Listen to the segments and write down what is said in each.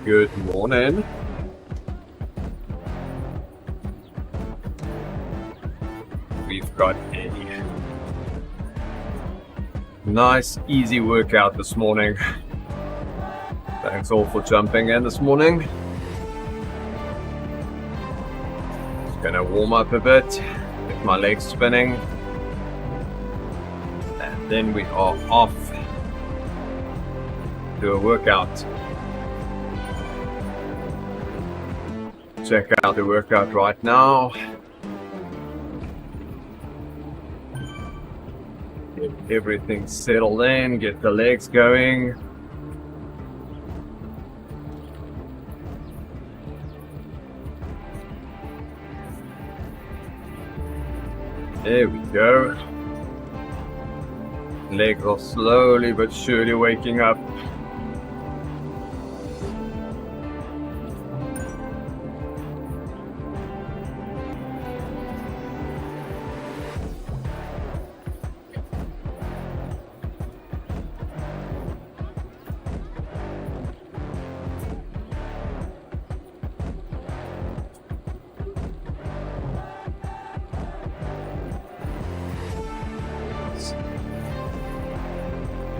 Good morning. We've got a nice, easy workout this morning. Thanks all for jumping in this morning. Just gonna warm up a bit, get my legs spinning, and then we are off to a workout. Check out the workout right now. Get everything settled in, get the legs going. There we go. Legs are slowly but surely waking up.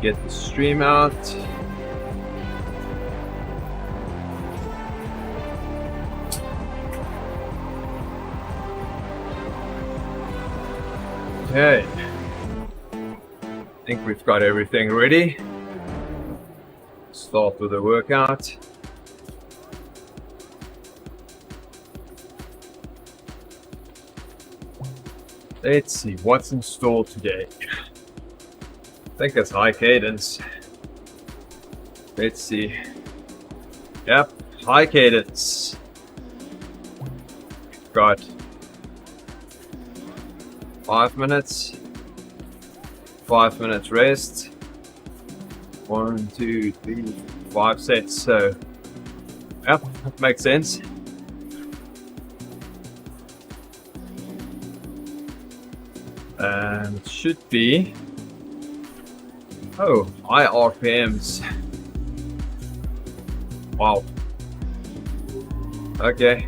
Get the stream out. Okay. I think we've got everything ready. Start with the workout. Let's see what's in store today. I think it's high cadence. Let's see. Yep, high cadence. Got 5 minutes. 5 minutes rest. 1, 2, 3, 5 sets. So, yep, that makes sense. And it should be. Oh, high RPMs. Wow. Okay.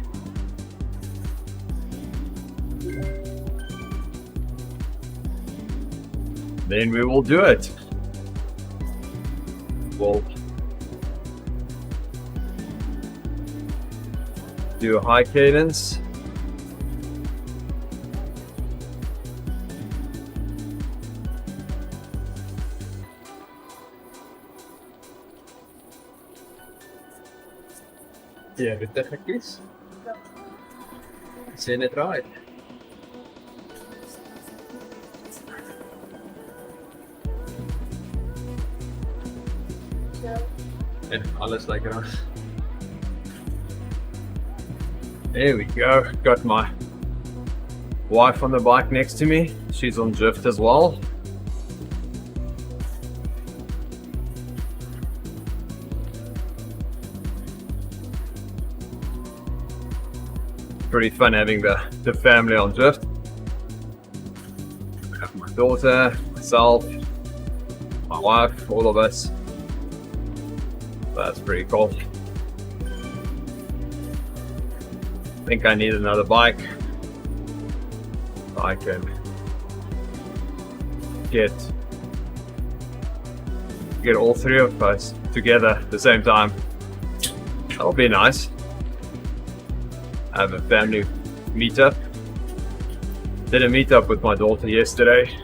Then we will do it. We'll do a high cadence. Ja, bitte vergiss. Sien het right. En alles lekker aan. There we go. Got my wife on the bike next to me. She's on drift as well. Pretty fun having the family on drift. I have my daughter, myself, my wife, all of us. That's pretty cool. I think I need another bike so I can get all three of us together at the same time. That'll be nice. I have a family meetup. Did a meetup with my daughter yesterday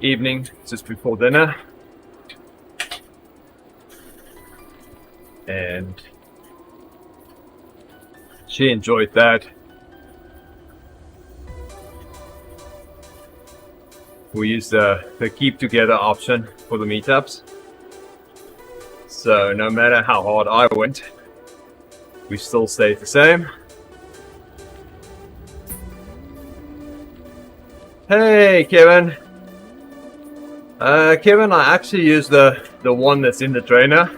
evening, just before dinner. And she enjoyed that. We used the keep together option for the meetups. So no matter how hard I went, we still stayed the same. Hey, Kevin. Kevin, I actually use the one that's in the trainer.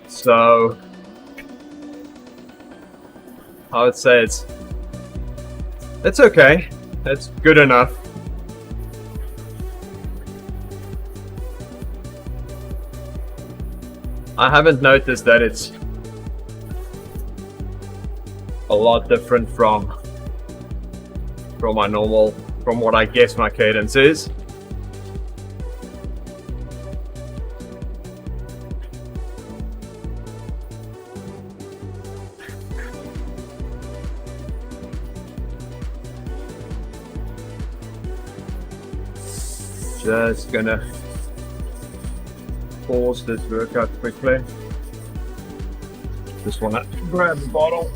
So I would say it's okay. It's good enough. I haven't noticed that it's a lot different from my normal, from what I guess my cadence is. Just gonna pause this workout quickly. Just wanna grab the bottle.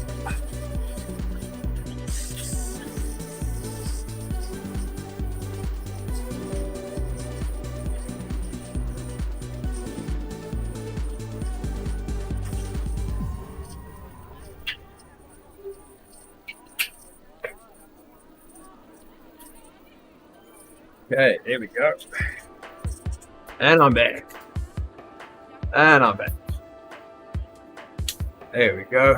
Okay, here we go. And I'm back. And I'm back. There we go.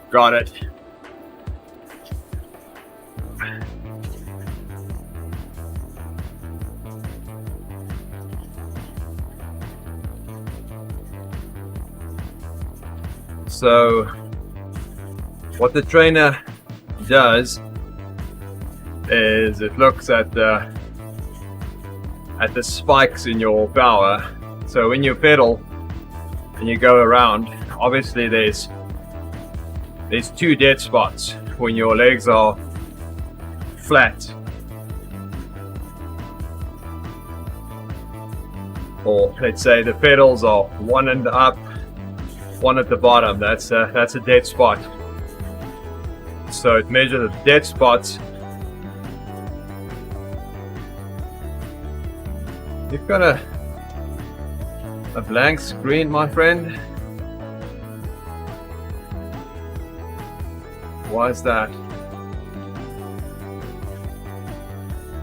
Got it. So, what the trainer does is it looks at the spikes in your power. So when you pedal and you go around, obviously there's two dead spots when your legs are flat, or let's say the pedals are one and up, one at the bottom. That's a dead spot. So it measures the dead spots. You've got a blank screen, my friend. Why is that?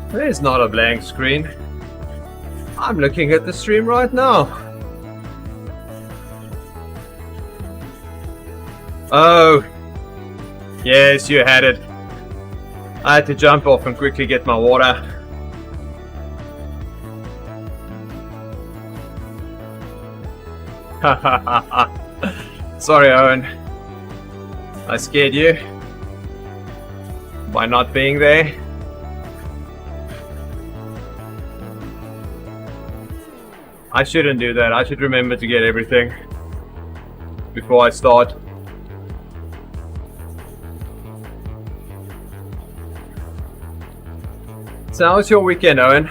There's not a blank screen. I'm looking at the stream right now. Oh, yes, you had it. I had to jump off and quickly get my water. Sorry, Owen. I scared you by not being there. I shouldn't do that. I should remember to get everything before I start. So how was your weekend, Owen?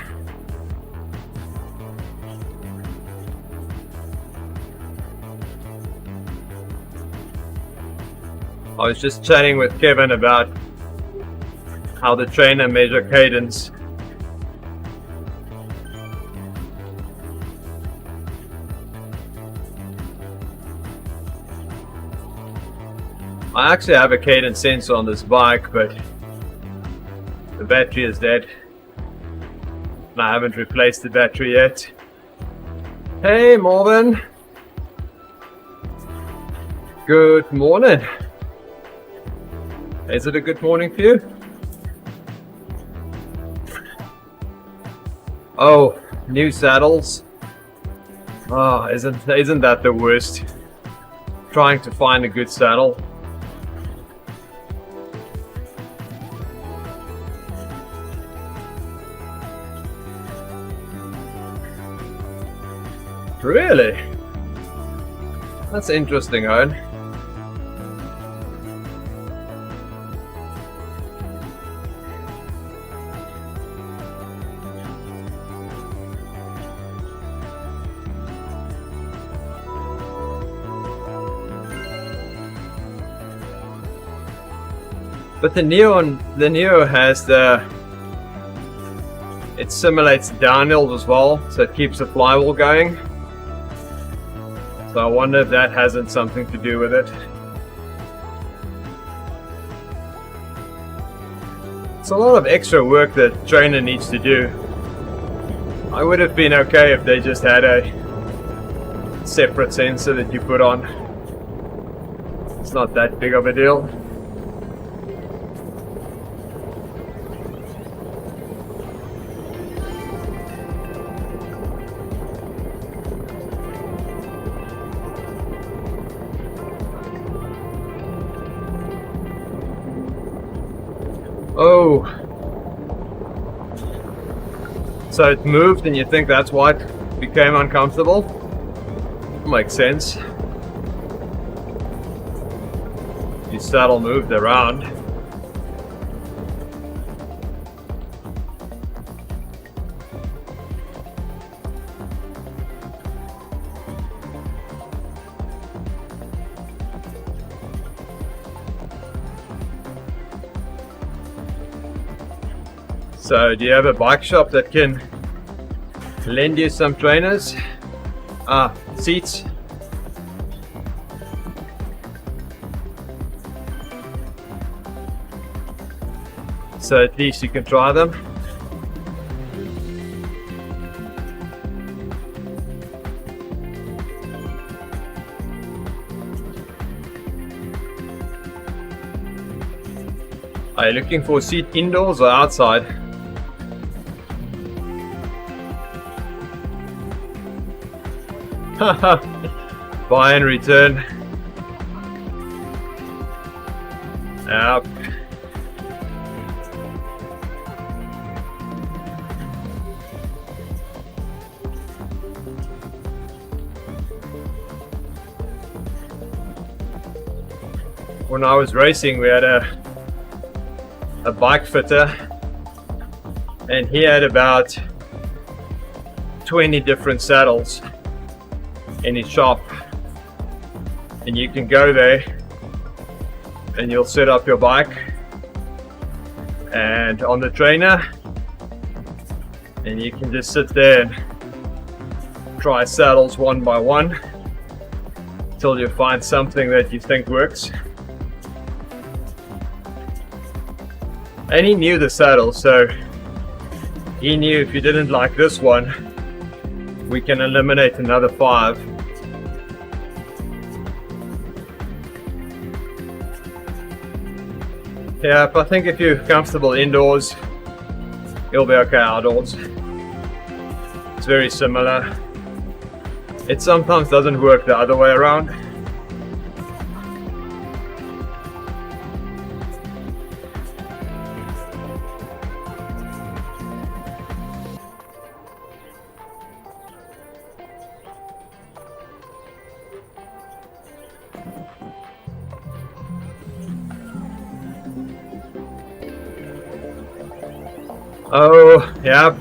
I was just chatting with Kevin about how the trainer measure cadence. I actually have a cadence sensor on this bike, but the battery is dead. And I haven't replaced the battery yet. Hey, Marvin. Good morning. Is it a good morning for you? Oh, new saddles. Oh, isn't that the worst? Trying to find a good saddle. Really? That's interesting, Owen. But the Neo has it simulates downhill as well, so it keeps the flywheel going. So I wonder if that hasn't something to do with it. It's a lot of extra work that trainer needs to do. I would have been okay if they just had a separate sensor that you put on. It's not that big of a deal. Oh, so it moved and you think that's why it became uncomfortable? Makes sense. Your saddle moved around. So do you have a bike shop that can lend you some trainers? Seats? So at least you can try them. Are you looking for a seat indoors or outside? Buy and return. Yep. When I was racing, we had a bike fitter, and he had about 20 different saddles in his shop, and you can go there and you'll set up your bike and on the trainer, and you can just sit there and try saddles one by one until you find something that you think works. And he knew the saddle, so he knew if you didn't like this one, we can eliminate another 5. Yeah, but I think if you're comfortable indoors, you'll be okay outdoors. It's very similar. It sometimes doesn't work the other way around. Oh, yeah.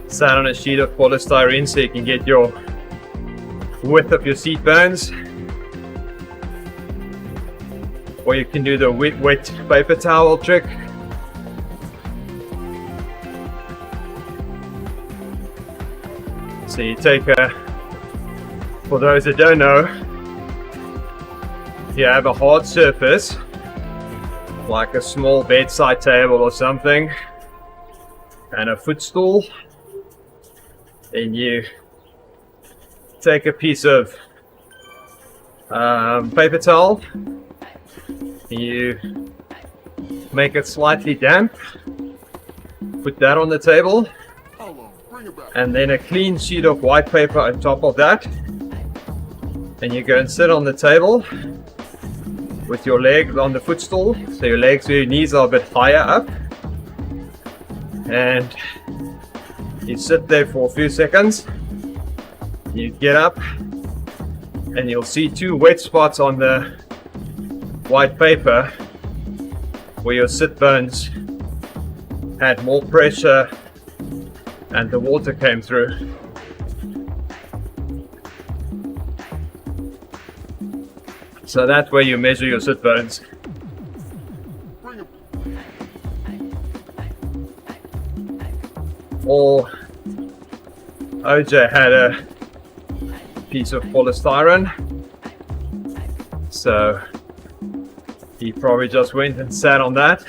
Sat on a sheet of polystyrene so you can get your width of your seat bones. Or you can do the wet paper towel trick. So you take for those that don't know, you have a hard surface, like a small bedside table or something, and a footstool. Then you take a piece of paper towel, you make it slightly damp, put that on the table, and then a clean sheet of white paper on top of that, and you go and sit on the table with your leg on the footstool, so your knees are a bit higher up, and you sit there for a few seconds. You get up and you'll see 2 wet spots on the white paper where your sit bones had more pressure and the water came through. So that's where you measure your sit bones. Or OJ had a piece of polystyrene, so he probably just went and sat on that,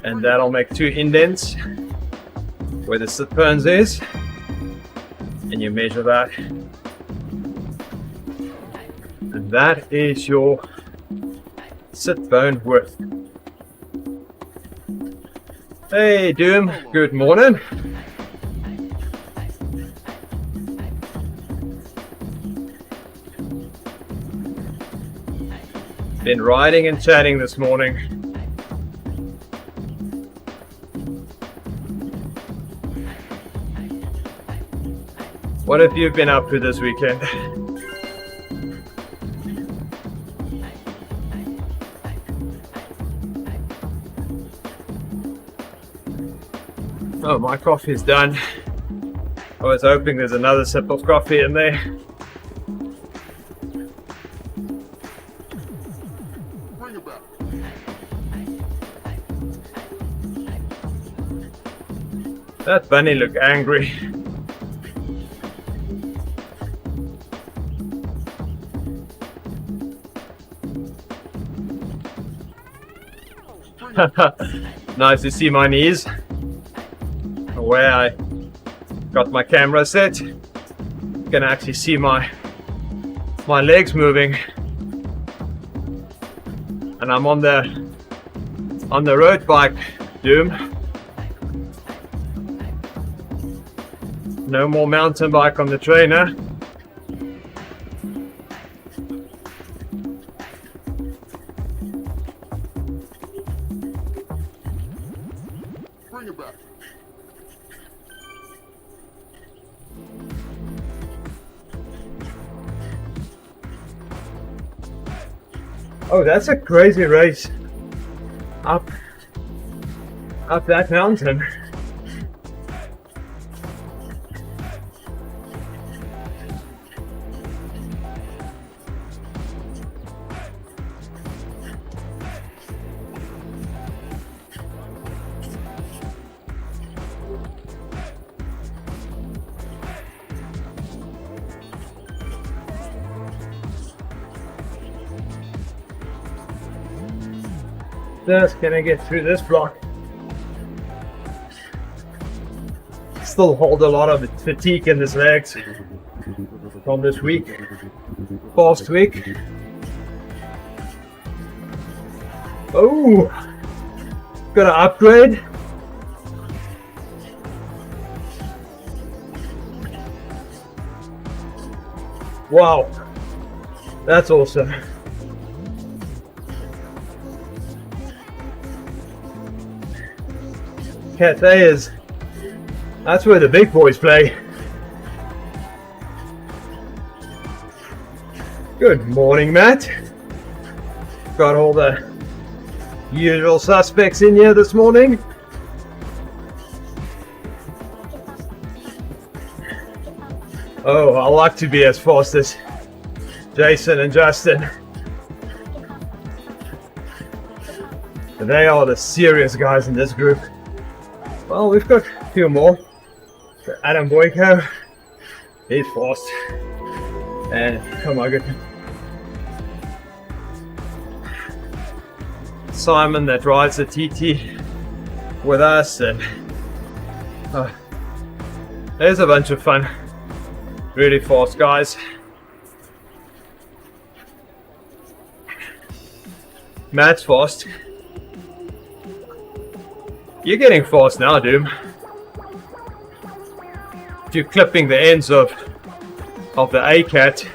and that'll make 2 indents where the sit bones is, and you measure that. And that is your sit bone width. Hey Doom, good morning. Been riding and chatting this morning. What have you been up to this weekend? Oh, my coffee is done. I was hoping there's another sip of coffee in there. Bring it back. That bunny looked angry. Nice to see my knees. Where I got my camera set, you can actually see my legs moving, and I'm on the road bike, Doom. No more mountain bike on the trainer. Bring it back. Oh, that's a crazy race up that mountain. Just gonna get through this block. Still hold a lot of fatigue in his legs from this week, past week. Oh, gotta upgrade. Wow, that's awesome. Cafe is, that's where the big boys play. Good morning, Matt. Got all the usual suspects in here this morning. Oh, I like to be as fast as Jason and Justin. They are the serious guys in this group. Well, we've got a few more. Adam Boyko, he's fast. And oh my goodness. Simon that rides the TT with us, and there's a bunch of fun. Really fast guys. Matt's fast. You're getting fast now, Doom. You're clipping the ends of the A-cat.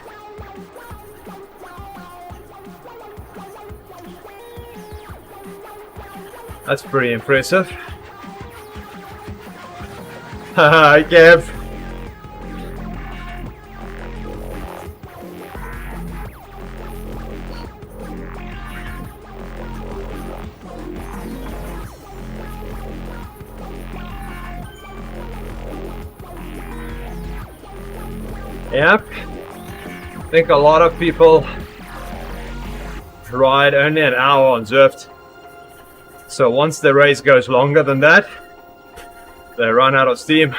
That's pretty impressive. Haha, Gav. Yep, I think a lot of people ride only an hour on Zwift. So once the race goes longer than that, they run out of steam.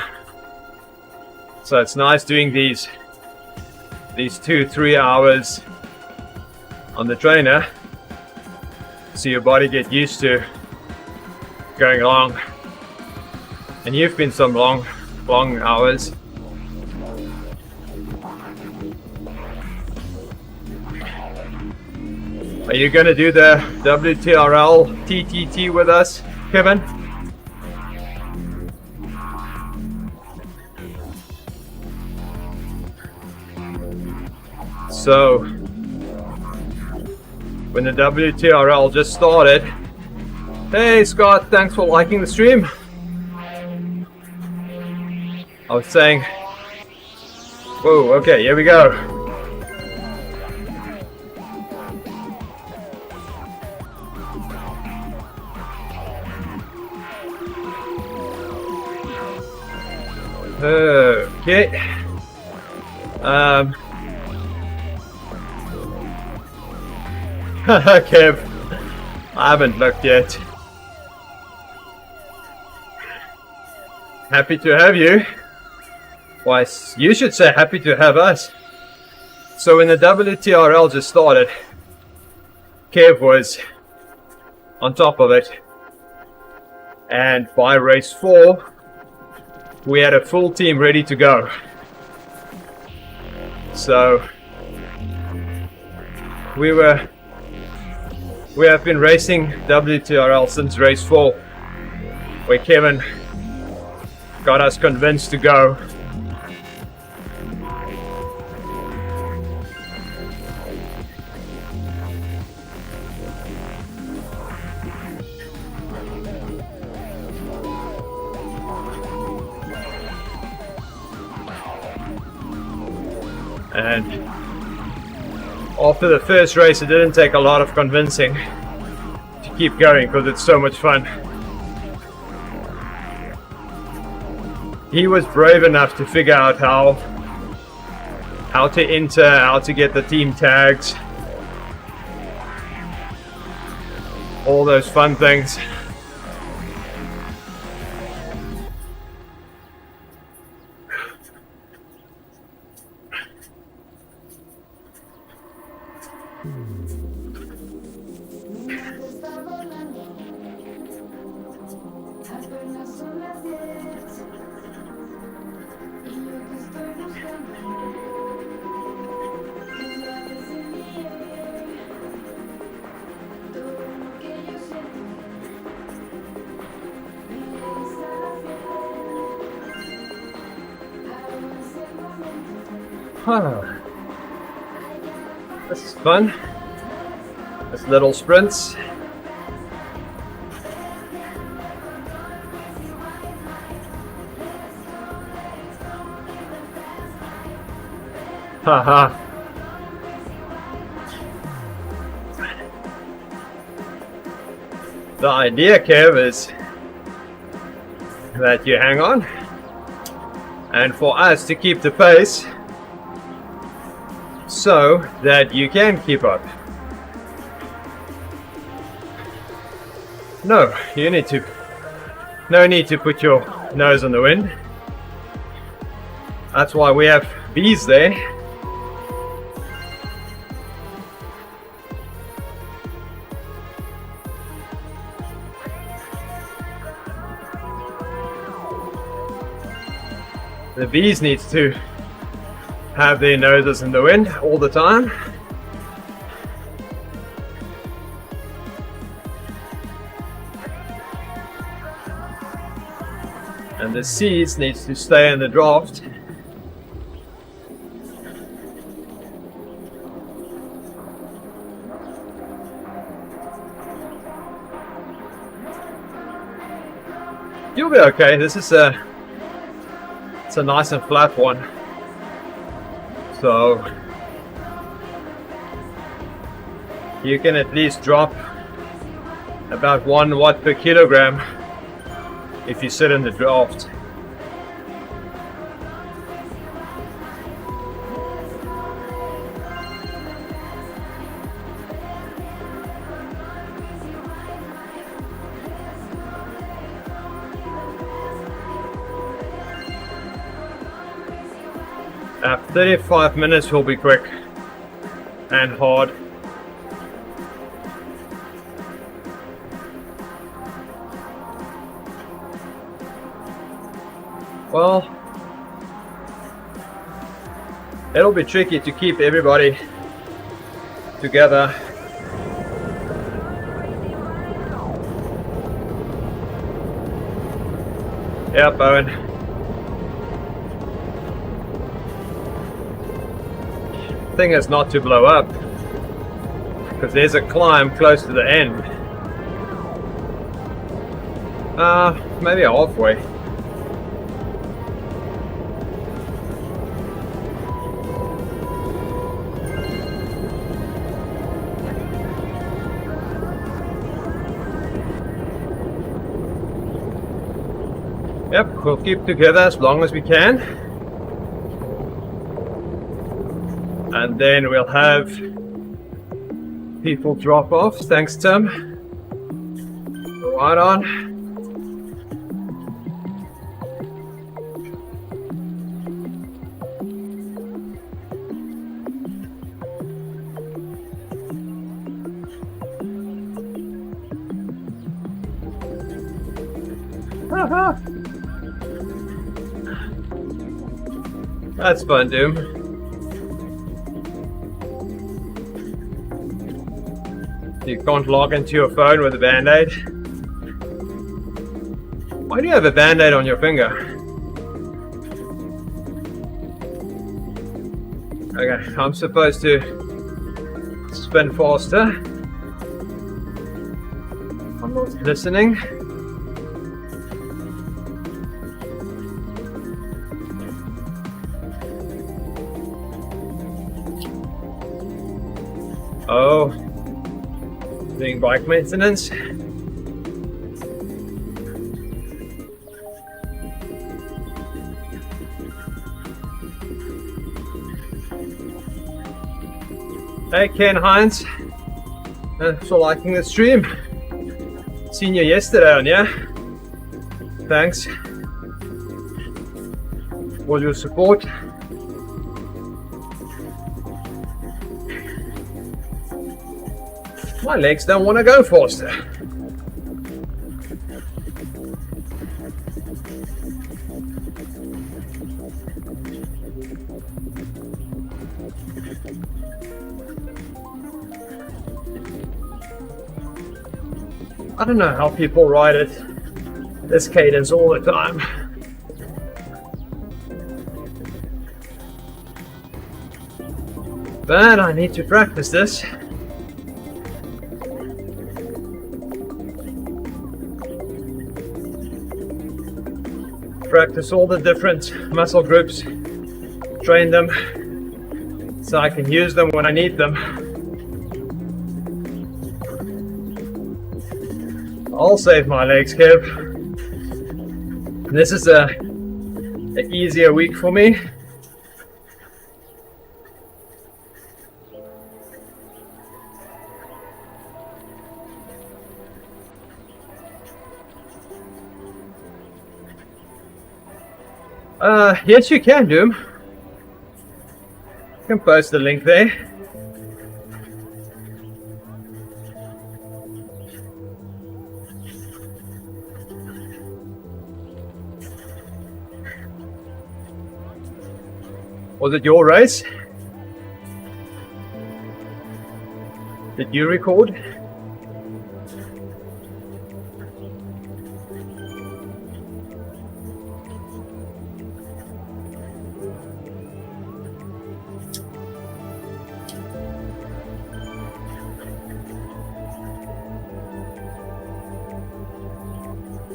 So it's nice doing these 2-3 hours on the trainer, so your body get used to going long. And you've been some long hours. Are you going to do the WTRL TTT with us, Kevin? So, when the WTRL just started. Hey Scott, thanks for liking the stream. I was saying, whoa, okay, here we go. Okay. Kev, I haven't looked yet. Happy to have you. Why, you should say happy to have us. So when the WTRL just started, Kev was on top of it. And by race 4, we had a full team ready to go. So we have been racing WTRL since race 4, where Kevin got us convinced to go. And after the first race, it didn't take a lot of convincing to keep going because it's so much fun. He was brave enough to figure out how to enter, how to get the team tags, all those fun things. This is fun. This little sprints. Haha. The idea, Kev, is that you hang on, and for us to keep the pace so that you can keep up. No need to put your nose in the wind. That's why we have bees there. The bees need to have their noses in the wind all the time. And the seeds needs to stay in the draft. You'll be okay. It's a nice and flat one. So you can at least drop about 1 watt per kilogram if you sit in the draft. After 35 minutes will be quick and hard. Well, it'll be tricky to keep everybody together. Yep, Owen. Thing is not to blow up. because there's a climb close to the end. Maybe halfway. Yep, we'll keep together as long as we can. And then we'll have people drop off. Thanks, Tim. Right on. That's fun, Doom. You can't log into your phone with a band-aid. Why do you have a band-aid on your finger? Okay, I'm supposed to spin faster. I'm not listening. Oh, doing bike maintenance. Hey Ken Hines, thanks for liking the stream. Seen you yesterday on, yeah? Thanks for your support. My legs don't want to go faster. I don't know how people ride it, this cadence all the time. But I need to practice this. Practice all the different muscle groups, train them so I can use them when I need them. I'll save my legs, Kev. This is an easier week for me. Yes, you can, Doom. You can post the link there. Was it your race? Did you record?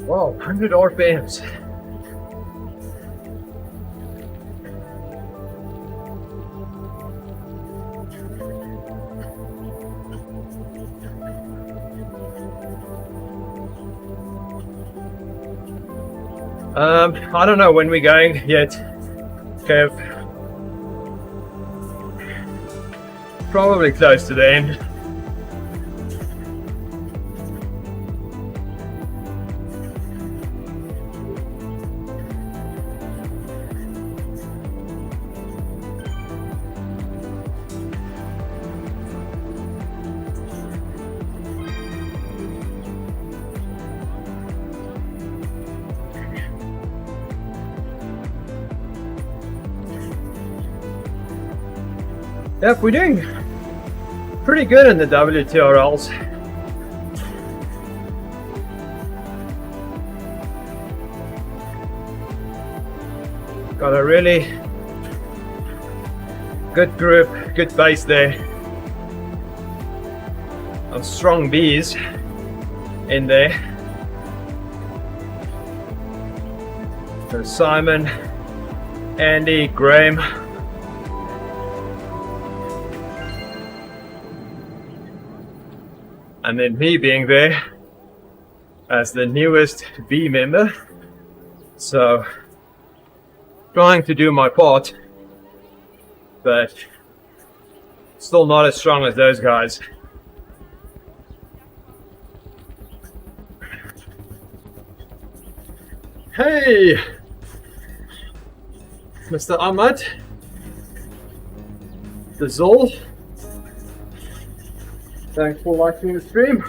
Wow, 100 RPMs. I don't know when we're going yet, Kev. Probably close to the end. Yep, we're doing pretty good in the WTRLs. Got a really good group, good base there. some strong bees in there. So Simon, Andy, Graham. And then me being there as the newest bee member. So trying to do my part, but still not as strong as those guys. Hey, Mr. Ahmad, the Zol. Thanks for watching the stream.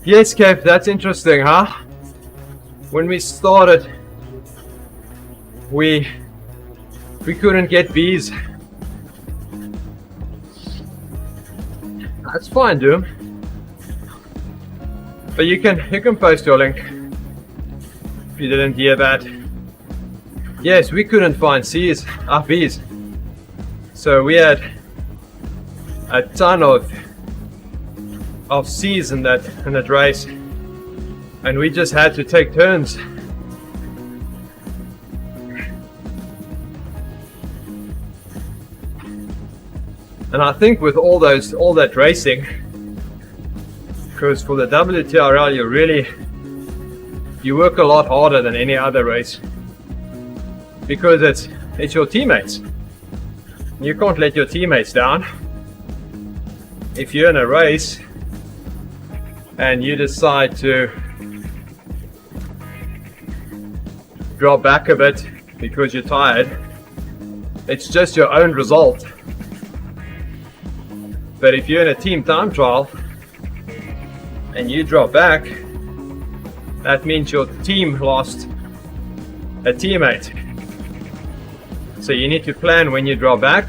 Yes, Kev, that's interesting, huh? When we started, we couldn't get bees. That's fine, Doom. But you can post your link if you didn't hear that. Yes, we couldn't find bees. So we had a ton of C's in that race, and we just had to take turns. And I think with all that racing, because for the WTRL you work a lot harder than any other race, because it's your teammates. You can't let your teammates down. If you're in a race and you decide to drop back a bit because you're tired, it's just your own result. But if you're in a team time trial and you drop back, that means your team lost a teammate. So you need to plan when you drop back.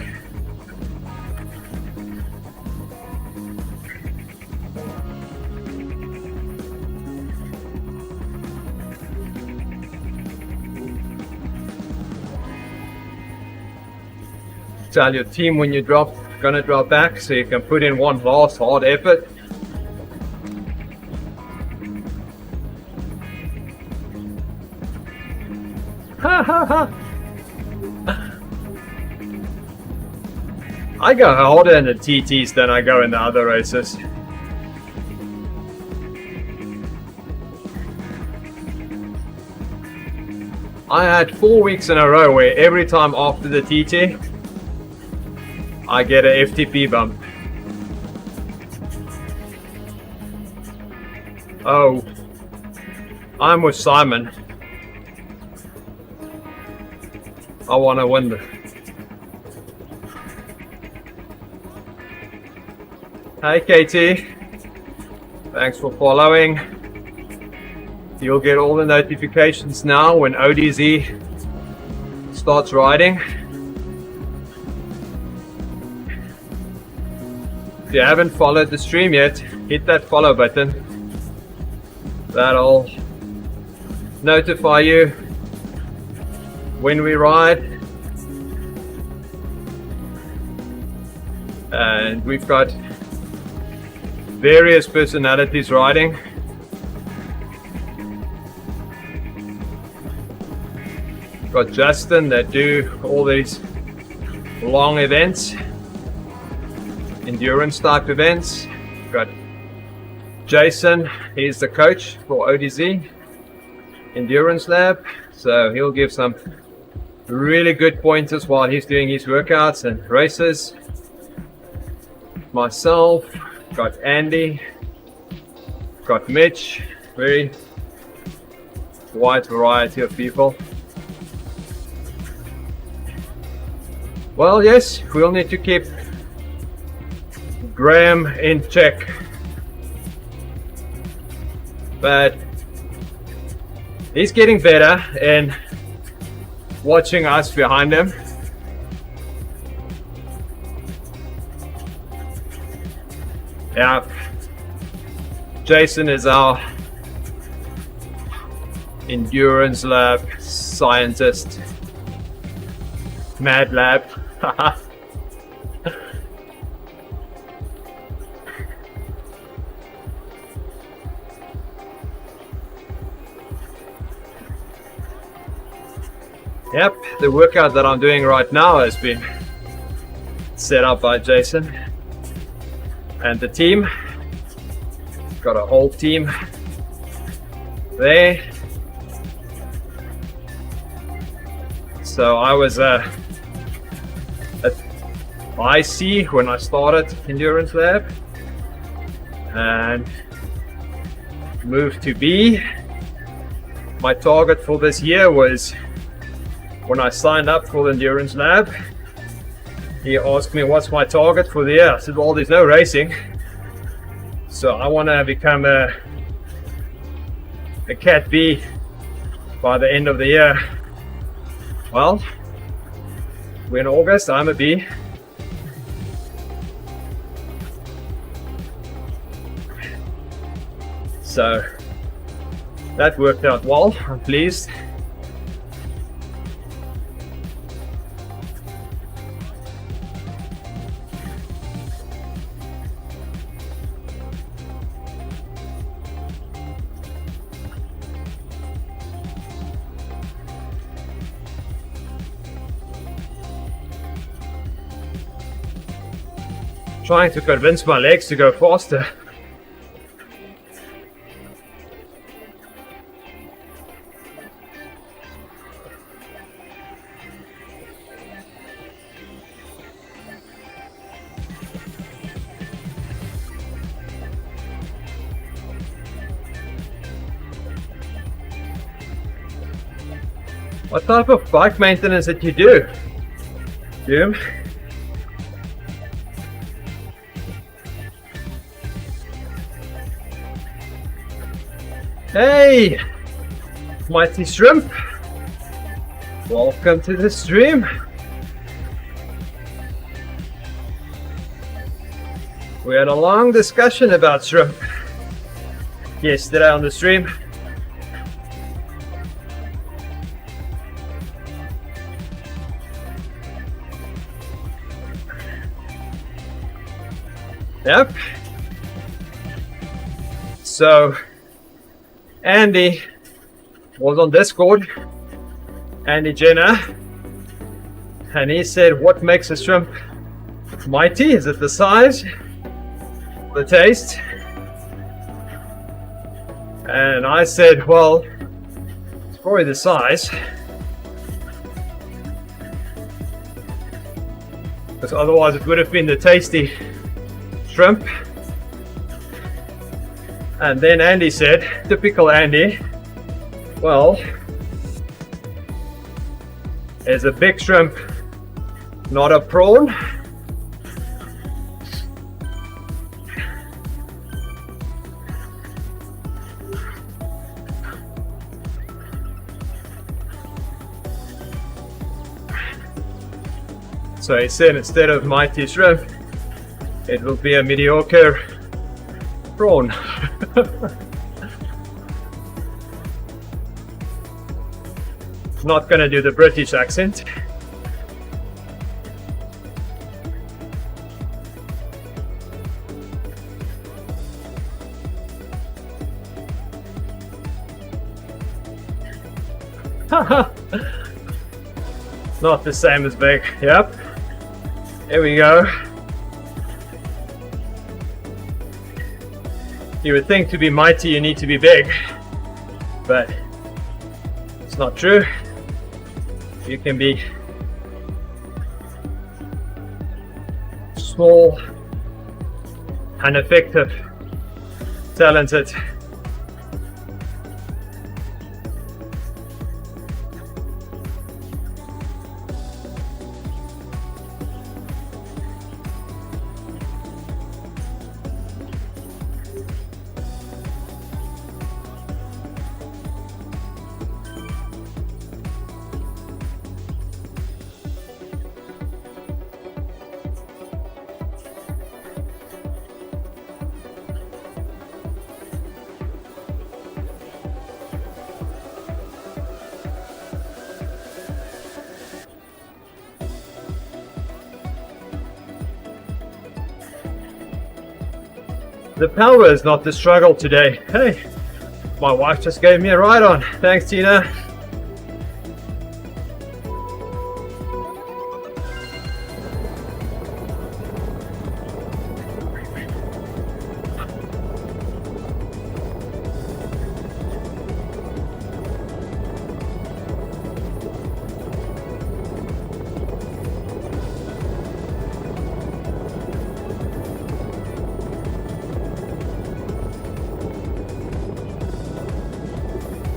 Tell your team when you're gonna drop back, so you can put in one last hard effort. Ha ha ha! I go harder in the TTs than I go in the other races. I had 4 weeks in a row where every time after the TT, I get a FTP bump. Oh, I'm with Simon. I want to win. Hey KT, thanks for following. You'll get all the notifications now when ODZ starts riding. If you haven't followed the stream yet, hit that follow button. That'll notify you when we ride. And we've got various personalities riding. We've got Justin that do all these long events, endurance type events. We've got Jason, he's the coach for ODZ Endurance Lab, so he'll give some really good pointers while he's doing his workouts and races. Myself, got Andy, got Mitch, very wide variety of people. Well, yes, we'll need to keep Graham in check, but he's getting better and watching us behind him. Yeah, Jason is our endurance lab scientist, mad lab. Yep, the workout that I'm doing right now has been set up by Jason and the team. Got a whole team there. So I was at IC when I started Endurance Lab and moved to B. My target for this year was, when I signed up for the Endurance Lab, he asked me what's my target for the year. I said, well, there's no racing, so I want to become a Cat B by the end of the year. Well, we're in August, I'm a B. So that worked out well, I'm pleased. Trying to convince my legs to go faster. What type of bike maintenance did you do, Jim? Hey, Mighty Shrimp, welcome to the stream. We had a long discussion about shrimp yesterday on the stream. Yep. So Andy was on Discord, Andy Jenner, and he said, what makes a shrimp mighty? Is it the size, the taste? And I said, well, it's probably the size, because otherwise it would have been the tasty shrimp. And then Andy said, typical Andy, well, is a big shrimp not a prawn? So he said, instead of mighty shrimp, it will be a mediocre prawn. Not gonna do the British accent. Not the same as big. Yep. Here we go. You would think to be mighty you need to be big, but it's not true. You can be small and effective, talented. The power is not the struggle today. Hey, my wife just gave me a ride on. Thanks, Tina.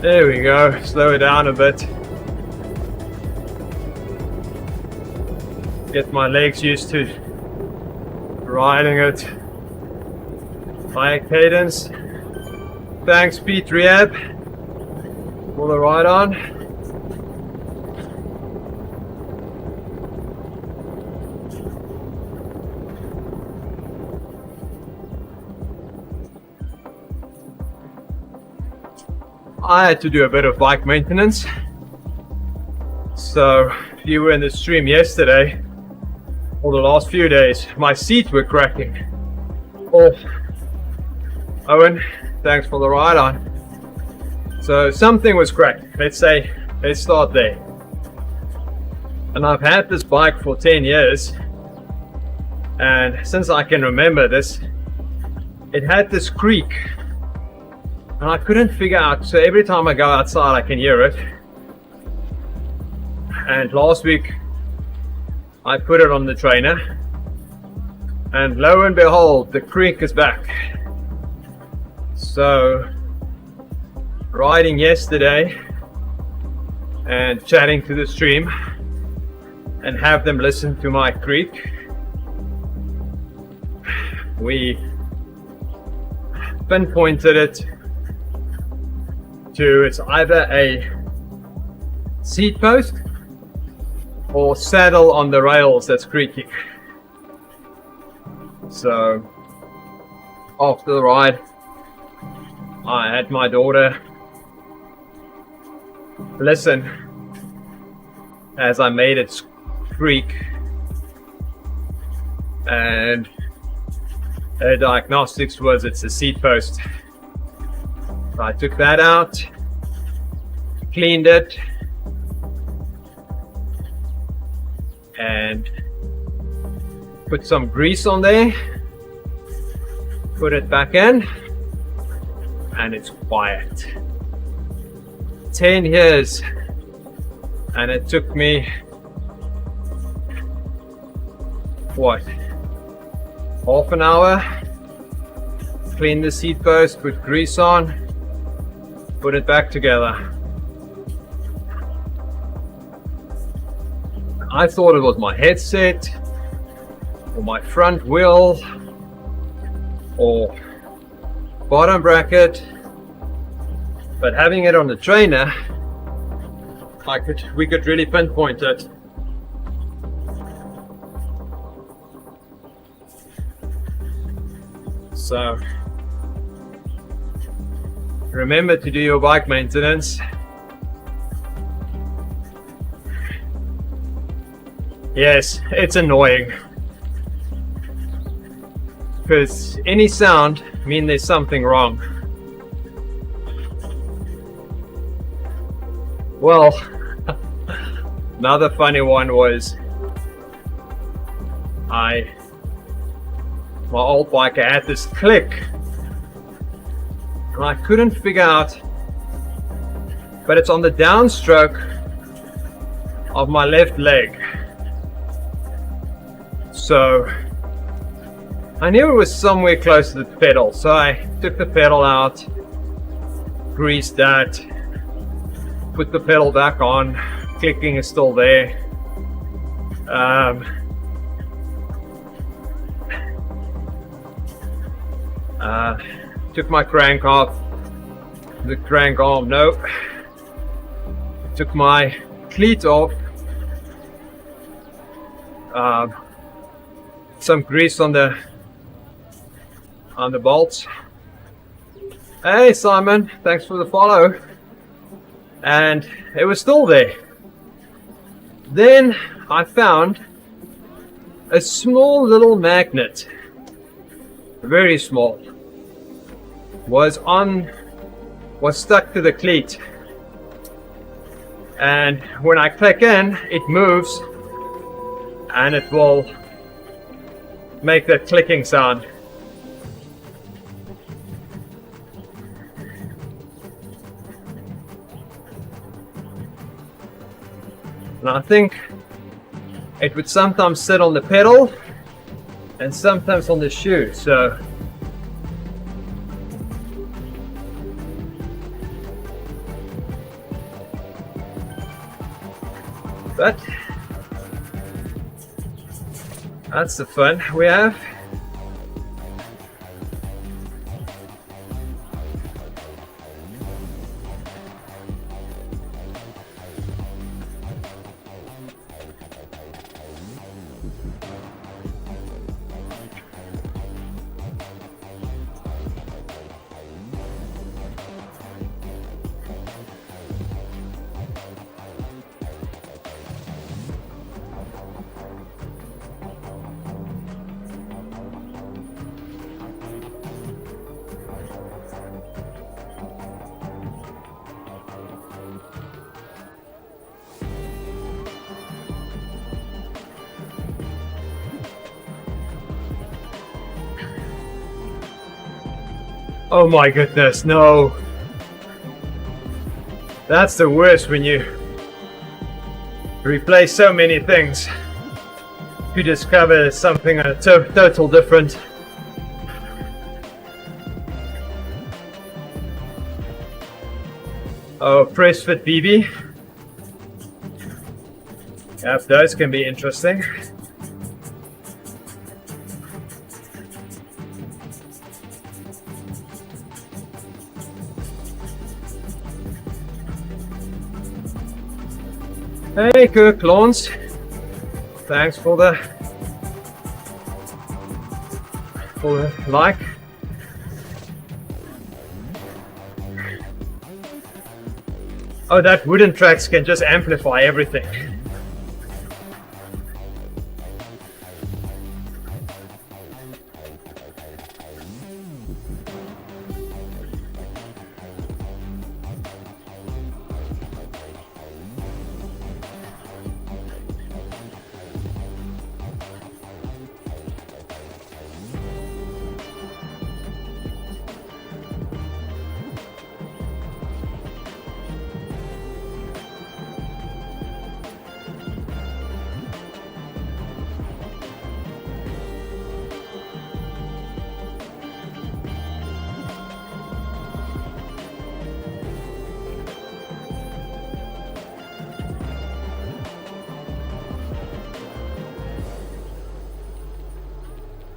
There we go, slow it down a bit. Get my legs used to riding it. High cadence. Thanks Pete Rehab for the ride on. I had to do a bit of bike maintenance. So if you were in the stream yesterday or the last few days, my seats were cracking. Oh, Owen, thanks for the ride on. So something was cracked. Let's start there. And I've had this bike for 10 years. And since I can remember this, it had this creak. And I couldn't figure out, so every time I go outside I can hear it. And last week I put it on the trainer, and lo and behold, the creak is back. So riding yesterday and chatting to the stream and have them listen to my creak, we pinpointed it to it's either a seat post or saddle on the rails that's creaking. So after the ride, I had my daughter listen as I made it creak, and her diagnostics was it's a seat post. So I took that out, cleaned it, and put some grease on there, put it back in, and it's quiet. 10 years, and it took me what, half an hour, clean the seat post, put grease on, put it back together. I thought it was my headset or my front wheel or bottom bracket, but having it on the trainer, we could really pinpoint it. So remember to do your bike maintenance. Yes, it's annoying because any sound means there's something wrong. Well, another funny one was my old bike had this click and I couldn't figure out, but it's on the downstroke of my left leg. So I knew it was somewhere close to the pedal, so I took the pedal out, greased that, put the pedal back on, clicking is still there. Took my crank off, the crank arm, nope. Took my cleat off, some grease on the bolts. Hey Simon, thanks for the follow. And it was still there. Then I found a small little magnet, very small, was stuck to the cleat, and when I click in, it moves and it will make that clicking sound. And I think it would sometimes sit on the pedal and sometimes on the shoe. So But that's the fun we have. Oh my goodness, no. That's the worst when you replay so many things. You discover something total different. Oh, press fit BB. Yep, those can be interesting. Hey, Kirk Lawns. Thanks for the like. Oh, that wooden tracks can just amplify everything.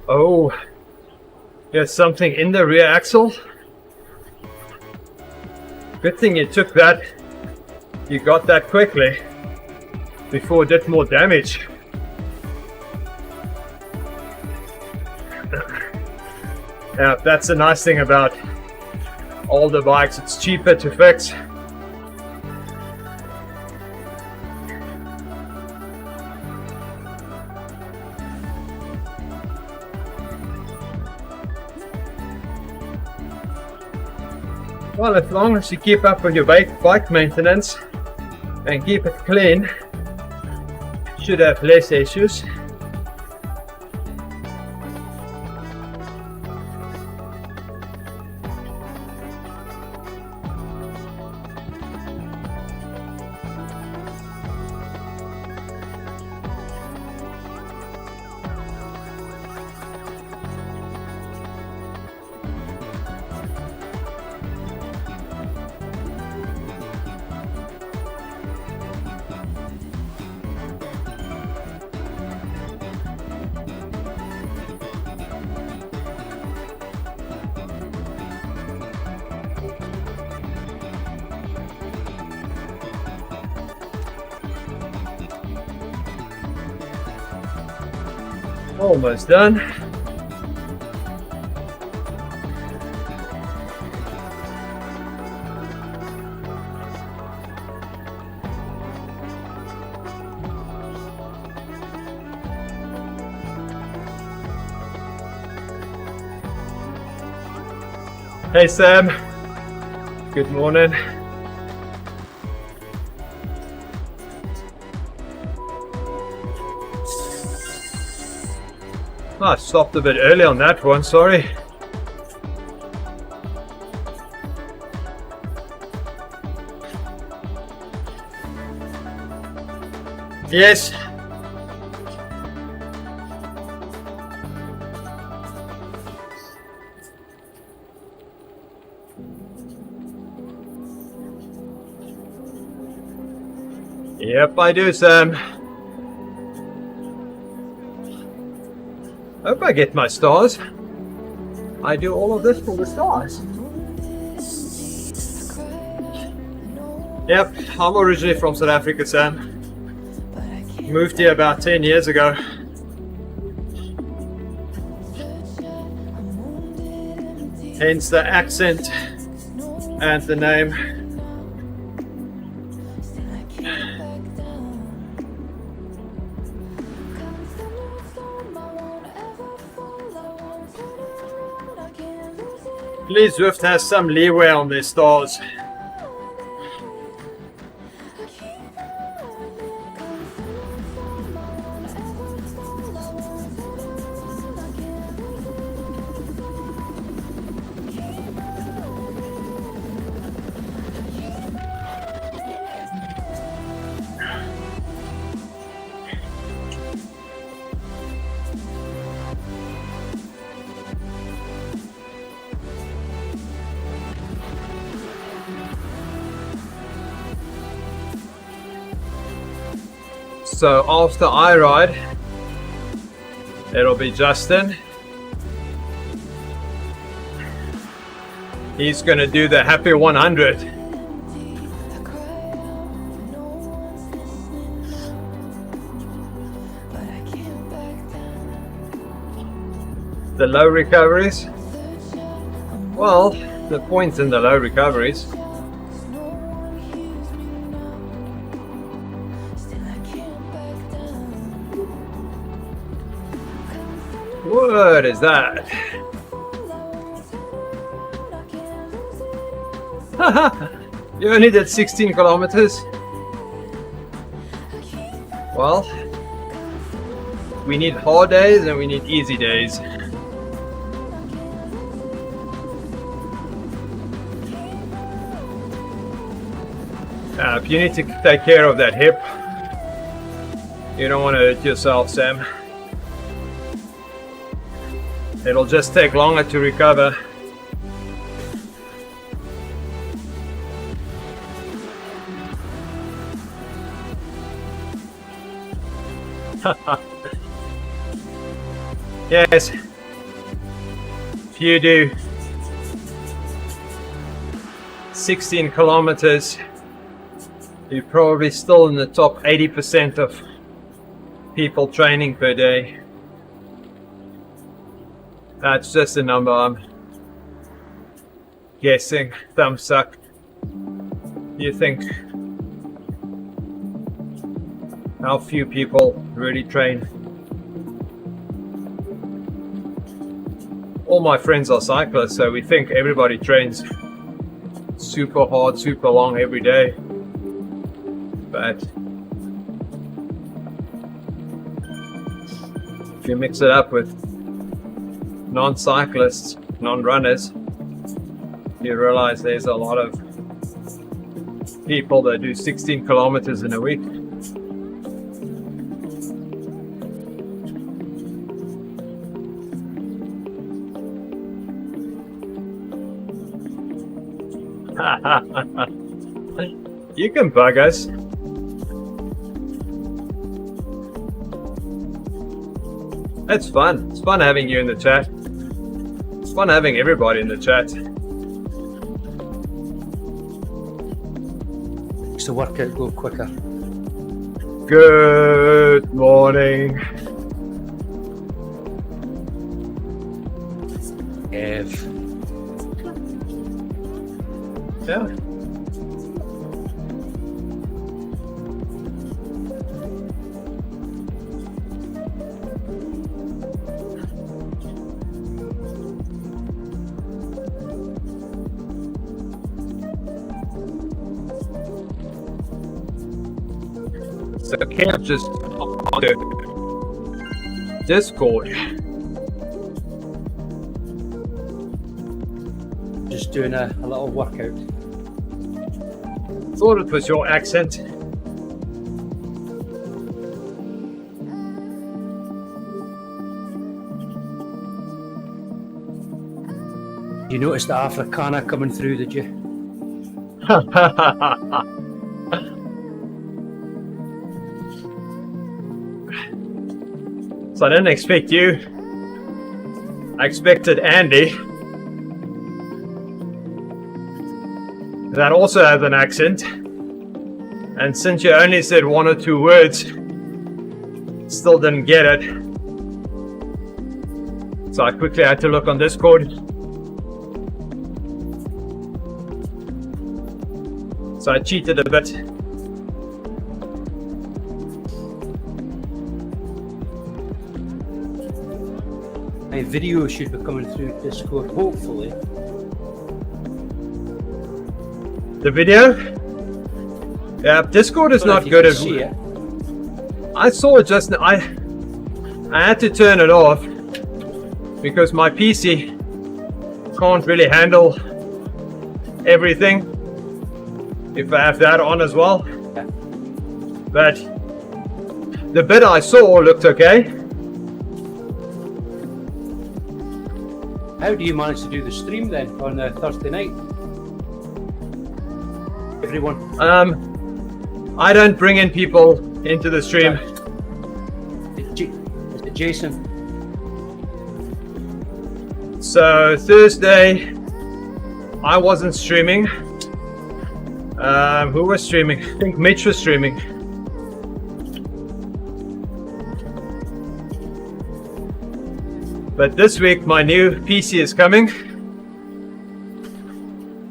Oh, there's something in the rear axle. Good thing you took that. You got that quickly before it did more damage. Yeah, that's the nice thing about older bikes. It's cheaper to fix. Well, as long as you keep up with your bike maintenance and keep it clean, you should have less issues. Almost done. Hey Sam, good morning. I stopped a bit early on that one, sorry. Yes. Yep, I do, Sam. Hope I get my stars. I do all of this for the stars. Yep, I'm originally from South Africa, Sam. Moved here about 10 years ago. Hence the accent and the name. Please Zwift has some leeway on their stars. So after I ride, it'll be Justin. He's gonna do the happy 100. The low recoveries? Well, the point in the low recoveries. What is that? You only did 16 kilometers? Well, we need hard days and we need easy days. If you need to take care of that hip, you don't want to hurt yourself, Sam. It'll just take longer to recover. Yes, if you do 16 kilometers, you're probably still in the top 80% of people training per day. That's just a number I'm guessing. Thumb suck. You think how few people really train? All my friends are cyclists, so we think everybody trains super hard, super long every day. But if you mix it up with non-cyclists, non-runners, you realize there's a lot of people that do 16 kilometers in a week. You can bug us. It's fun. It's fun having you in the chat. It's fun having everybody in the chat. Makes the workout go quicker. Good morning. Ev. Yeah. So Camp just on the Discord. Just doing a little workout. Thought it was your accent. You noticed the Africana coming through, did you? So I didn't expect you. I expected Andy. That also has an accent. And since you only said 1 or 2 words, still didn't get it. So I quickly had to look on Discord. So I cheated a bit. My video should be coming through Discord, hopefully. The video? Yeah, Discord is not good at. See it. I saw it just now. I had to turn it off because my PC can't really handle everything if I have that on as well. But the bit I saw looked okay. How do you manage to do the stream then on Thursday night? Everyone. I don't bring in people into the stream. Is it Jason? So Thursday, I wasn't streaming. Who was streaming? I think Mitch was streaming. But this week, my new PC is coming.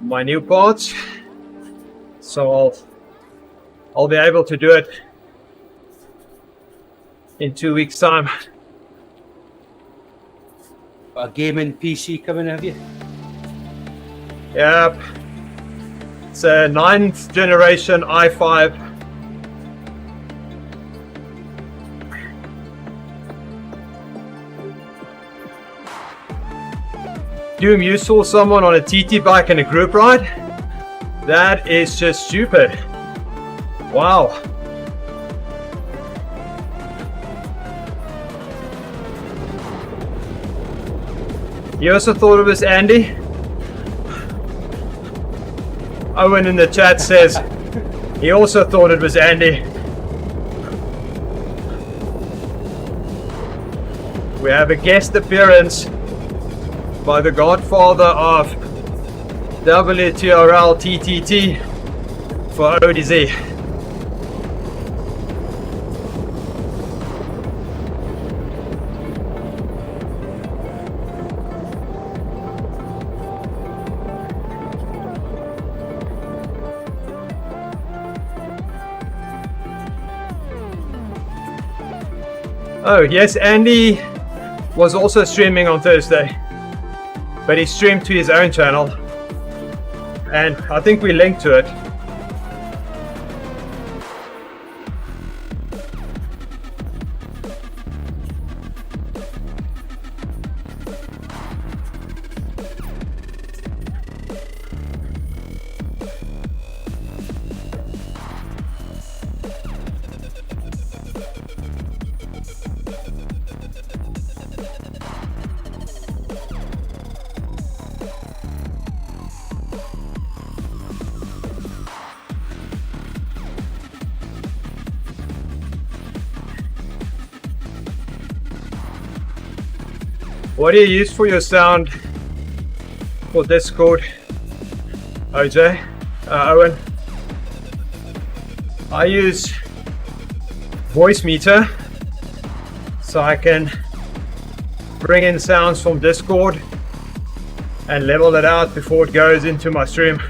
My new parts. So I'll be able to do it in 2 weeks' time. A gaming PC coming, have you? Yep. It's a 9th generation i5. Doom, you saw someone on a TT bike in a group ride? That is just stupid. Wow. You also thought it was Andy? Owen in the chat says he also thought it was Andy. We have a guest appearance by the godfather of WTRL TTT for ODZ. Oh yes, Andy was also streaming on Thursday, but he streamed to his own channel, and I think we linked to it. What do you use for your sound for Discord, OJ? Owen? I use voice meter, so I can bring in sounds from Discord and level it out before it goes into my stream.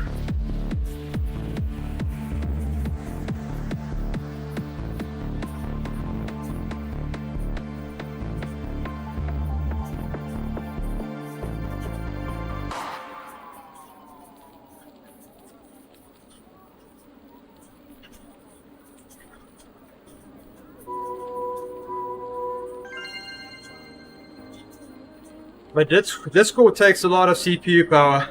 But Discord takes a lot of CPU power.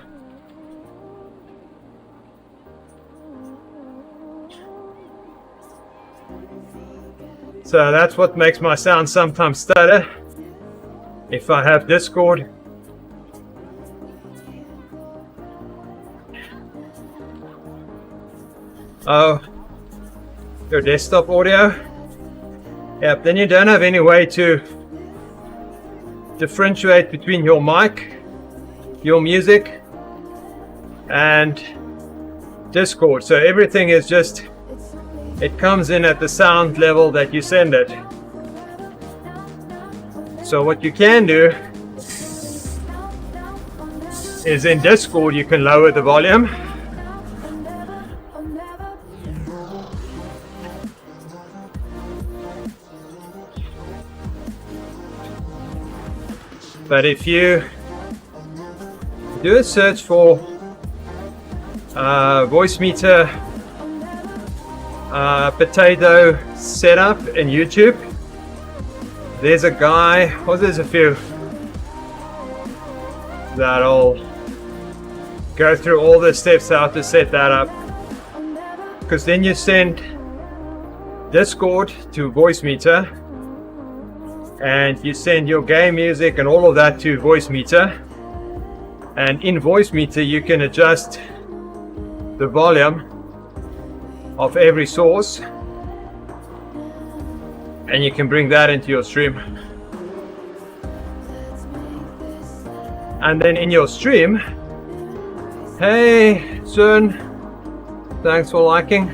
So that's what makes my sound sometimes stutter. If I have Discord. Oh, your desktop audio? Yep, then you don't have any way to differentiate between your mic, your music, and Discord. So everything is just, it comes in at the sound level that you send it. So what you can do is in Discord you can lower the volume. But if you do a search for Voicemeeter potato setup in YouTube, there's a guy, or there's a few that'll go through all the steps how to set that up, because then you send Discord to Voicemeeter and you send your game music and all of that to Voicemeeter, and in Voicemeeter you can adjust the volume of every source and you can bring that into your stream. And then in your stream, hey Sun, thanks for liking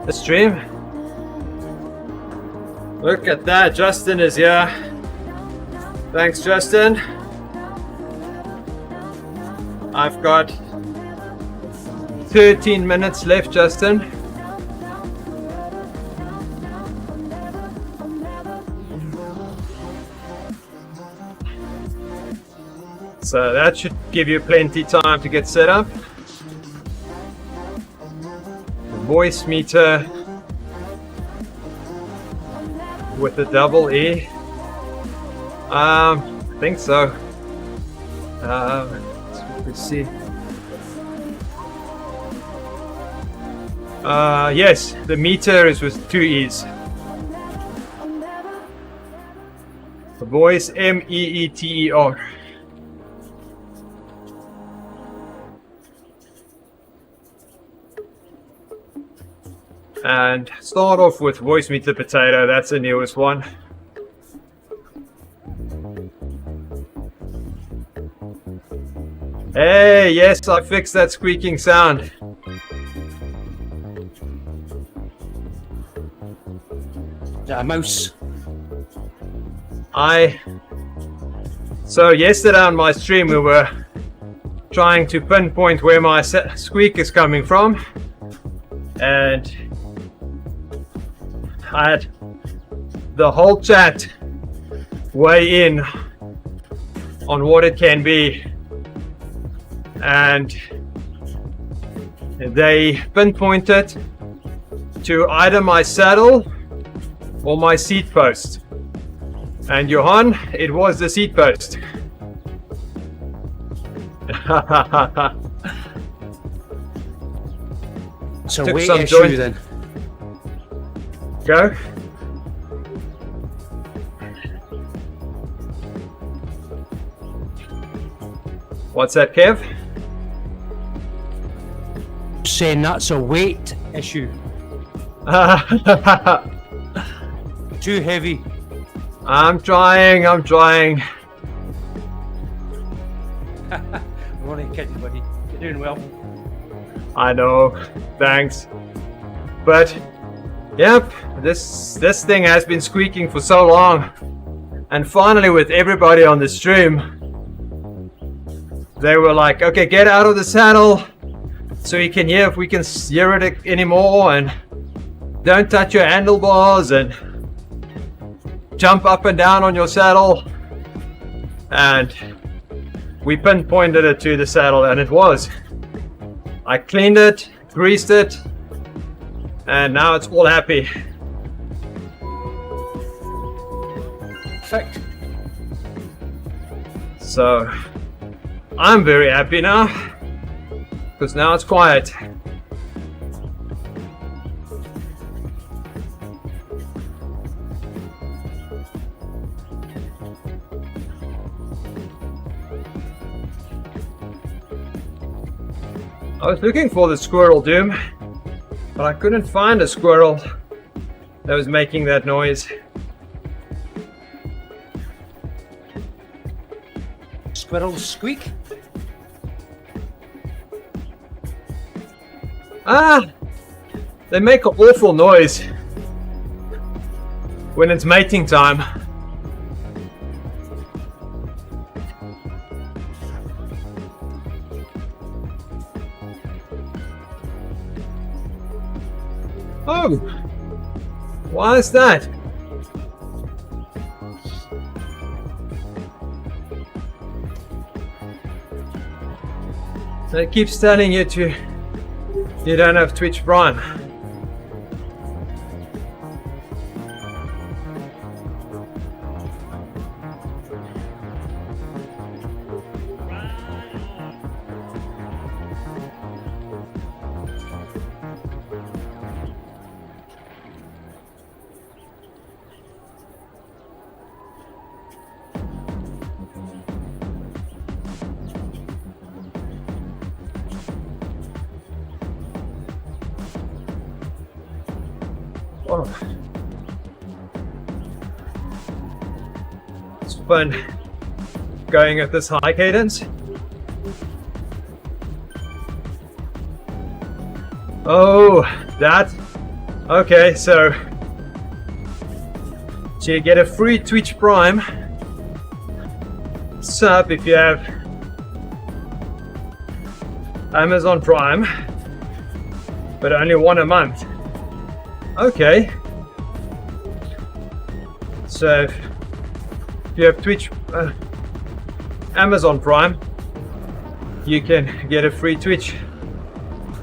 the stream. Look at that, Justin is here. Thanks Justin. I've got 13 minutes left, Justin. So that should give you plenty time to get set up. Voicemeeter with the double E. I think so. Let's see. Yes, the meter is with 2 E's. The voice, M-E-E-T-E-R. And start off with Voicemeeter Potato, that's the newest one. Hey, yes, I fixed that squeaking sound. Is that a mouse? So yesterday on my stream we were trying to pinpoint where my squeak is coming from, and I had the whole chat weigh in on what it can be, and they pinpointed to either my saddle or my seat post. And Johan, it was the seat post. So Took weight some issue joint- then. Go. What's that, Kev? Saying that's a weight issue. Too heavy. I'm trying. I'm only kidding, buddy. You're doing well. I know, thanks. But, yep, this thing has been squeaking for so long. And finally, with everybody on the stream, they were like, okay, get out of the saddle so you can hear if we can hear it anymore, and don't touch your handlebars, and jump up and down on your saddle. And we pinpointed it to the saddle, and it was. I cleaned it, greased it, and now it's all happy. Perfect. So I'm very happy now, because now it's quiet. I was looking for the squirrel, Doom, but I couldn't find a squirrel that was making that noise. squirrels squeak? They make an awful noise when it's mating time. Oh, why is that? So it keeps telling you you don't have Twitch Prime. Oh. It's fun going at this high cadence. Oh, that. Okay, so you get a free Twitch Prime sub if you have Amazon Prime, but only one a month. Okay, so if you have Twitch Amazon Prime, you can get a free Twitch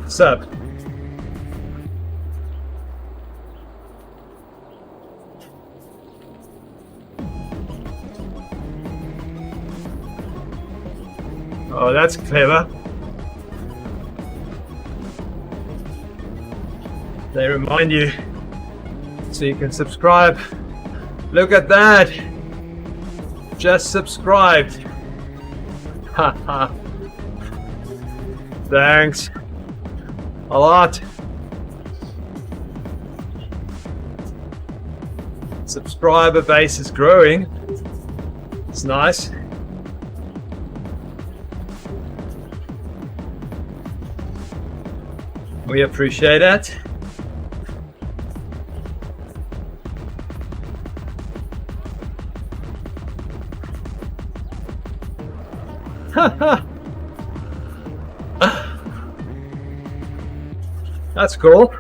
sub. Oh, that's clever. They remind you so you can subscribe. Look at that. Just subscribed. Haha. Thanks a lot. Subscriber base is growing. It's nice. We appreciate it. That's cool.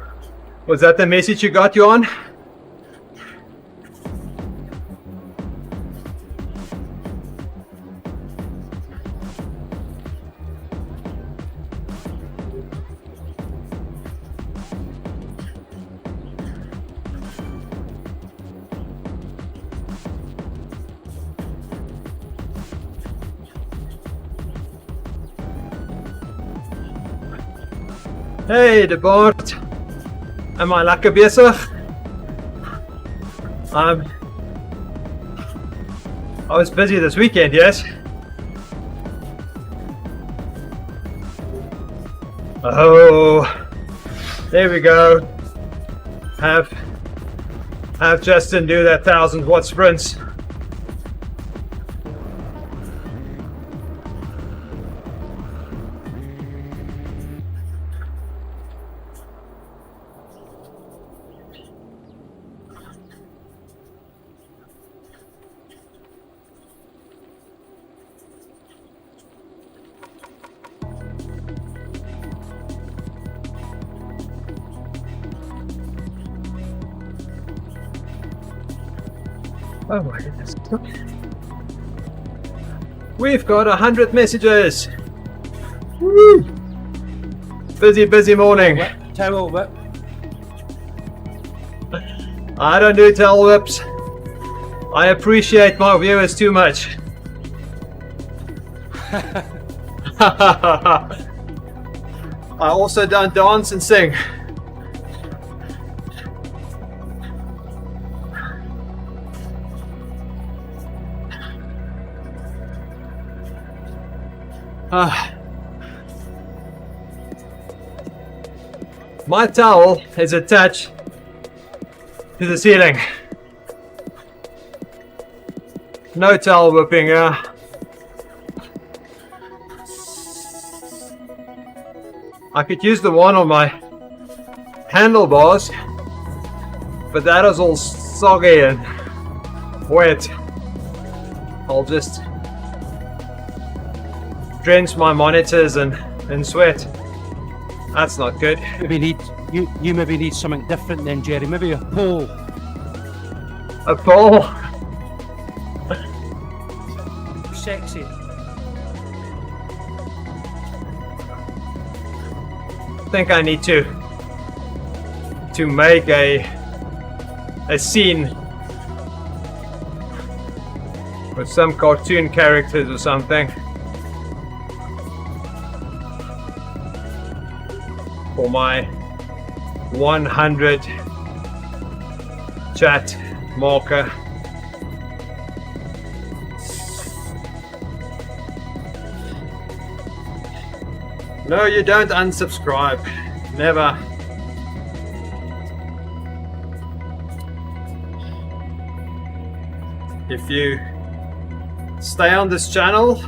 Was that the message you got you on? Hey, de Bart. Am I lekker bezig? I was busy this weekend, yes? Oh, there we go. Have Justin do that 1,000-watt sprints. Oh my goodness. We've got 100 messages. Woo! Busy morning. Towel whip. I don't do towel whips. I appreciate my viewers too much. I also don't dance and sing. My towel is attached to the ceiling. No towel whipping. I could use the one on my handlebars, but that is all soggy and wet. I'll just drench my monitors and sweat. That's not good. Maybe you maybe need something different then, Jerry. Maybe a pole. A pole? Sexy. I think I need to make a scene with some cartoon characters or something for my 100 chat marker. No, you don't unsubscribe. Never. If you stay on this channel,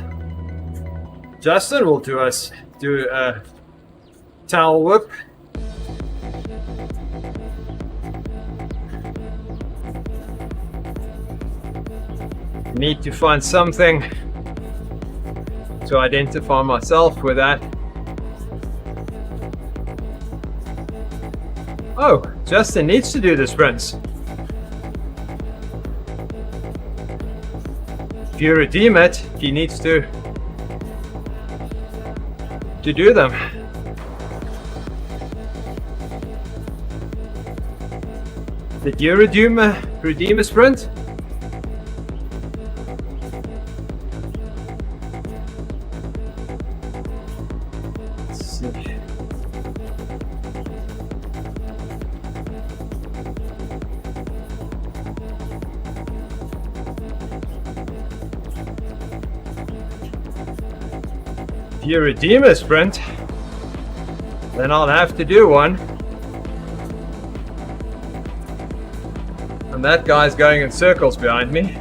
Justin will do a towel whip. Need to find something to identify myself with that. Oh, Justin needs to do the sprints. If you redeem it, he needs to do them. Did you redeem a sprint? Let's see. If you redeem a sprint, then I'll have to do one. And that guy's going in circles behind me.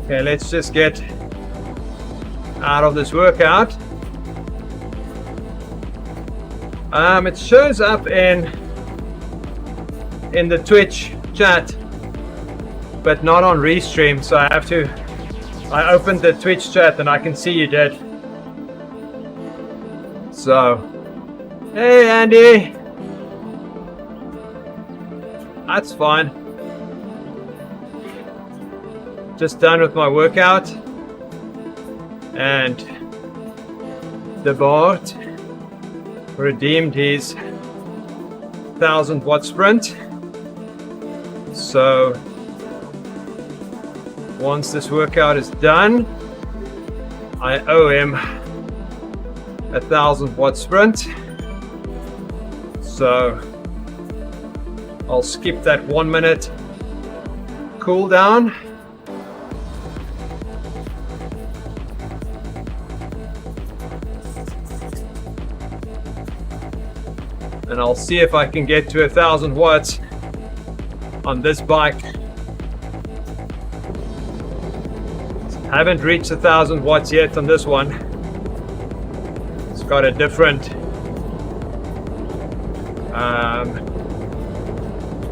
Okay, let's just get out of this workout. It shows up in the Twitch chat, but not on Restream, so I opened the Twitch chat and I can see you did. So, hey Andy! That's fine. Just done with my workout. And the Bart redeemed his 1000 watt sprint. So once this workout is done, I owe him a 1000 watt sprint. So I'll skip that 1 minute cool down. And I'll see if I can get to 1000 watts on this bike. Haven't reached 1000 watts yet on this one. It's got a different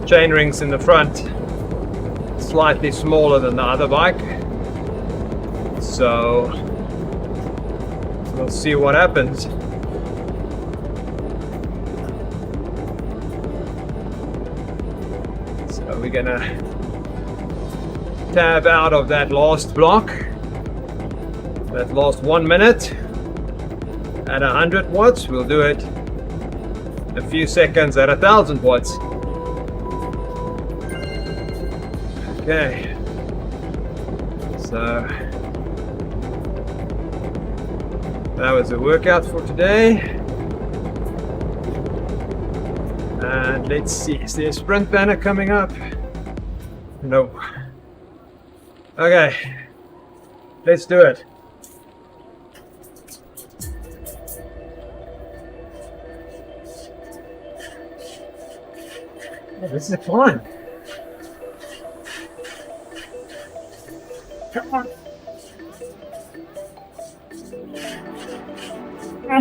chain rings in the front, slightly smaller than the other bike. So we'll see what happens. So we're gonna tab out of that last block, that last 1 minute at 100 watts. We'll do it a few seconds at 1000 watts. Okay, so that was the workout for today. And let's see, is there a sprint banner coming up? No. Okay, let's do it. Oh, this is fun. Come on. Ah.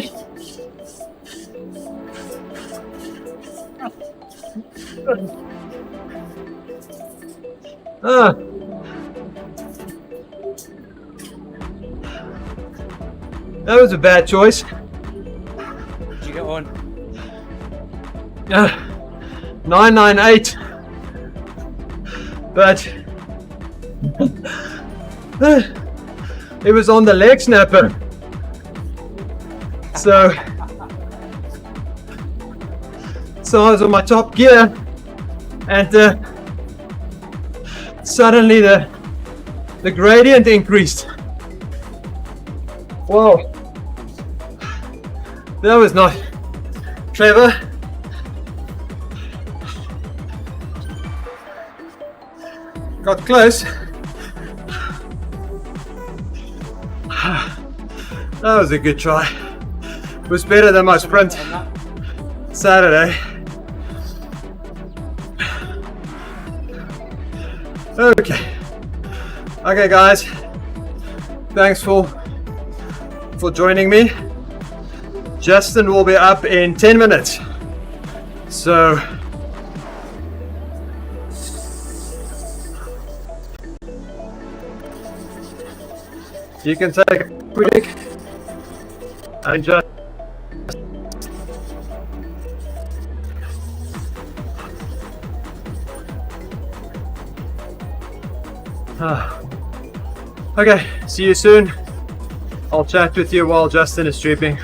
That was a bad choice. Did you get on? 998. But it was on the leg snapper. So I was on my top gear, and suddenly the gradient increased. Whoa, that was not clever. Got close. That was a good try. It was better than my sprint Saturday. Okay guys, thanks for joining me. Justin will be up in 10 minutes, so you can take a quick and just okay, see you soon. I'll chat with you while Justin is streaming.